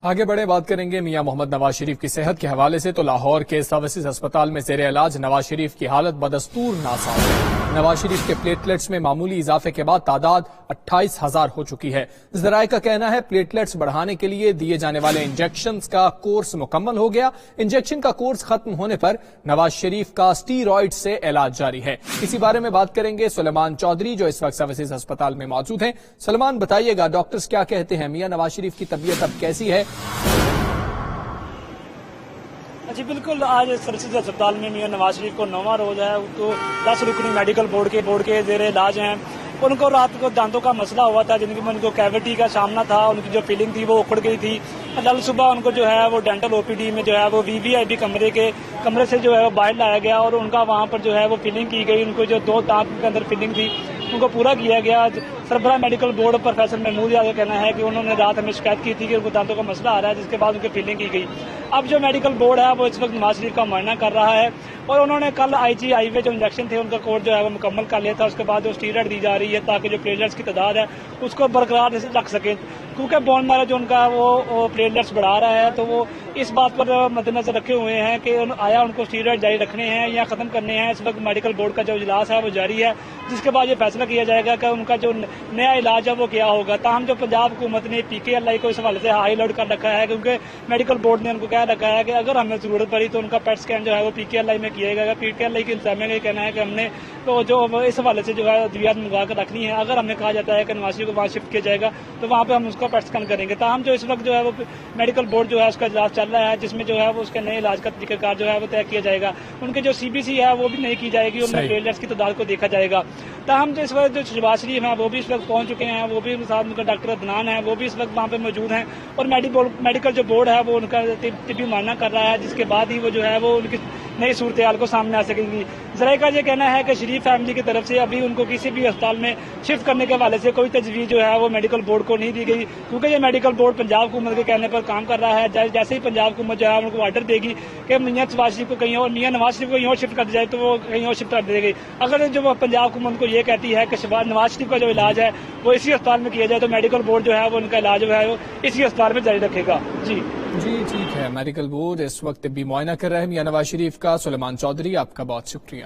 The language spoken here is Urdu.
آگے بڑھے بات کریں گے میاں محمد نواز شریف کی صحت کے حوالے سے تو لاہور کے سروسز ہسپتال میں زیر علاج نواز شریف کی حالت بدستور ناساز ہے۔ نواز شریف کے پلیٹلیٹس میں معمولی اضافے کے بعد تعداد 28,000 ہو چکی ہے۔ ذرائع کا کہنا ہے پلیٹلیٹس بڑھانے کے لیے دیے جانے والے انجیکشنز کا کورس مکمل ہو گیا۔ انجیکشن کا کورس ختم ہونے پر نواز شریف کا اسٹیرائڈ سے علاج جاری ہے۔ اسی بارے میں بات کریں گے سلیمان چودھری جو اس وقت سروسز ہسپتال میں موجود ہیں۔ سلیمان بتائیے گا ڈاکٹرز کیا کہتے ہیں، میاں نواز شریف کی طبیعت اب کیسی ہے؟ جی بالکل، آج سروسز ہسپتال میں میاں نواز شریف کو 9واں روز ہے۔ تو 10 رکنی میڈیکل بورڈ کے زیر علاج ہیں۔ ان کو رات کو دانتوں کا مسئلہ ہوا تھا، جن میں ان کو کیوٹی کا سامنا تھا، ان کی جو فیلنگ تھی وہ اکھڑ گئی تھی۔ کل صبح ان کو جو ہے وہ ڈینٹل او پی ڈی میں جو ہے وہ VVIP کمرے سے جو ہے وہ باہر لایا گیا اور ان کا وہاں پر جو ہے وہ فیلنگ کی گئی۔ ان کو جو 2 دانت کے اندر فیلنگ تھی ان کو پورا کیا گیا۔ سربراہ میڈیکل بورڈ پروفیسر محمود کا کہنا ہے کہ انہوں نے رات ہمیں شکایت کی تھی کہ ان کو دانتوں کا مسئلہ آ رہا ہے، جس کے بعد ان کی فیلنگ کی گئی۔ اب جو میڈیکل بورڈ ہے وہ اس وقت نواز شریف کا معائنہ کر رہا ہے اور انہوں نے کل IGI جو انجیکشن تھے ان کا کورس جو ہے وہ مکمل کر لیا تھا۔ اس کے بعد جو اسٹیرائڈ دی جا رہی ہے تاکہ جو پلیٹلیٹس کی تعداد ہے اس کو برقرار رکھ سکیں، کیونکہ بون میرو جو ان کا وہ پلیٹلیٹس بڑھا رہا ہے، تو وہ اس بات پر مد نظر رکھے ہوئے ہیں کہ آیا ان کو اسٹیرائڈ جاری رکھنے ہیں یا ختم کرنے ہیں۔ اس وقت میڈیکل بورڈ کا جو اجلاس ہے وہ جاری ہے، جس کے بعد یہ فیصلہ کیا جائے گا کہ ان کا جو نیا علاج ہے وہ کیا ہوگا۔ تاہم جو پنجاب حکومت نے PKLI کو اس حوالے سے ہائی الرٹ کر رکھا ہے، کیونکہ میڈیکل بورڈ نے ان کو کہہ رکھا ہے کہ اگر ہمیں ضرورت پڑی تو ان کا پیٹ اسکین جو ہے وہ PKLI میں کیا جائے گا۔ PKLI کے انتظامیہ کا یہ کہنا ہے کہ ہم نے تو جو اس حوالے سے جو ہے ادویات منگوا کر رکھنی ہے۔ اگر ہمیں کہا جاتا ہے کہ نواز شریف کو وہاں شفٹ کیا جائے گا تو وہاں پہ ہم اس کا پیٹ اسکین کریں گے۔ تاہم جو اس وقت جو ہے وہ میڈیکل بورڈ جو ہے اس کا اجلاس چل رہا ہے، جس میں جو ہے وہ اس کے نئے علاج کا طریقہ کار جو ہے وہ طے کیا جائے گا۔ ان کے جو CBC ہے وہ بھی نہیں کی جائے گی، ان میں پلیٹلیٹس کی تعداد کو دیکھا جائے گا۔ تاہم جو اس وقت جو شہباز شریف ہیں وہ بھی اس وقت پہنچ چکے ہیں، وہ بھی ساتھ ان کا ڈاکٹر عدنان ہے وہ بھی اس وقت وہاں پہ موجود ہیں اور میڈیکل جو بورڈ ہے وہ ان کا طبی معائنہ کر رہا ہے، جس کے بعد ہی وہ جو ہے وہ ان کی نئی صورتحال کو سامنے آ سکیں گی۔ ذرائع کا یہ کہنا ہے کہ شریف فیملی کی طرف سے ابھی ان کو کسی بھی اسپتال میں شفٹ کرنے کے حوالے سے کوئی تجویز جو ہے وہ میڈیکل بورڈ کو نہیں دی گئی، کیونکہ یہ میڈیکل بورڈ پنجاب حکومت کے کہنے پر کام کر رہا ہے۔ جیسے ہی پنجاب حکومت جو ہے ان کو آرڈر دے گی کہ میاں نواز شریف کو کہیں اور شفٹ کر دی جائے تو وہ کہیں اور شفٹ کر دے گی۔ اگر جو پنجاب حکومت کو یہ کہتی ہے کہ نواز شریف کا جو علاج ہے وہ اسی اسپتال میں کیا جائے تو میڈیکل بورڈ جو ہے وہ ان کا علاج جو ہے وہ اسی اسپتال میں جاری رکھے گا۔ جی ٹھیک ہے، میڈیکل بورڈ اس وقت بھی معائنہ کر رہے ہیں میاں نواز شریف کا۔ سلیمان چودھری آپ کا بہت شکریہ۔